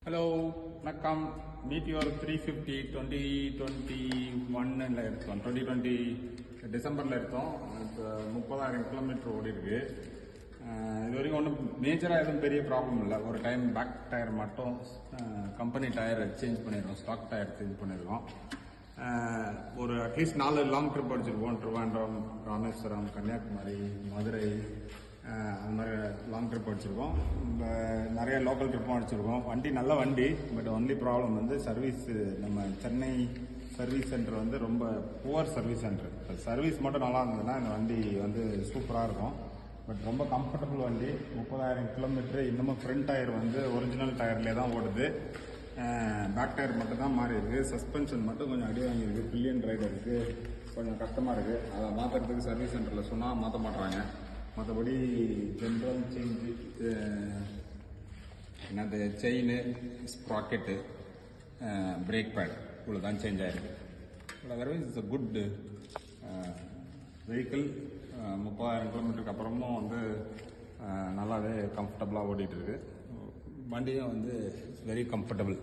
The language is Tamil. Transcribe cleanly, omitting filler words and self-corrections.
ஹலோ வணக்கம். மீட்டியோர் 350 2021 எடுத்தோம். 2020 டிசம்பரில் எடுத்தோம். இப்போ 30,000 கிலோமீட்டர் ஓடி இருக்கு. இது வரைக்கும் ஒன்றும் மேஜராக எதுவும் பெரிய ப்ராப்ளம் இல்லை. ஒரு டைம் பேக் டயர் மட்டும் கம்பெனி டயர் சேஞ்ச் பண்ணிடுறோம், ஸ்டாக் டயர் சேஞ்ச் பண்ணிடுறோம். ஒரு at least 4 long trip அடிச்சிருக்கோம். திருவாண்டம், Rameswaram, Kanyakumari, Madurai, அந்த மாதிரி லாங் ட்ரிப் அடிச்சிருக்கோம். நிறைய லோக்கல் ட்ரிப்பும் அடிச்சிருக்கோம். வண்டி நல்ல வண்டி. பட் ஒன்லி ப்ராப்ளம் வந்து சர்வீஸ். நம்ம சென்னை சர்வீஸ் சென்டர் வந்து ரொம்ப புவர் சர்வீஸ் சென்டர். இப்போ சர்வீஸ் மட்டும் நல்லா இருந்ததுன்னா இந்த வண்டி வந்து சூப்பராக இருக்கும். பட் ரொம்ப கம்ஃபர்டபுள் வண்டி. 30,000 கிலோமீட்டரு. இன்னமும் ஃப்ரண்ட் டயர் வந்து ஒரிஜினல் டயர்லேயே தான் ஓடுது. பேக் டயர் மட்டும் தான் மாறி இருக்குது. சஸ்பென்ஷன் மட்டும் கொஞ்சம் அடி வாங்கியிருக்கு. பில்லியன் ரைடு இருக்குது. கொஞ்சம் கஷ்டமாக இருக்குது. அதை மாற்றுறதுக்கு சர்வீஸ் சென்டரில் சொன்னால் மாற்ற மாட்டுறாங்க. மற்றபடி ஜென்ரல் சேஞ்சு, என்னது செயின், ஸ்ப்ராக்கெட்டு, பிரேக் பேட் இவ்வளோ தான் சேஞ்ச் ஆகிருக்கு. Otherwise it's a good vehicle. 30,000 கிலோமீட்டருக்கு அப்புறமும் வந்து நல்லாவே கம்ஃபர்டபுளாக ஓடிட்டுருக்கு. வண்டியும் வந்து வெரி கம்ஃபர்டபுள்.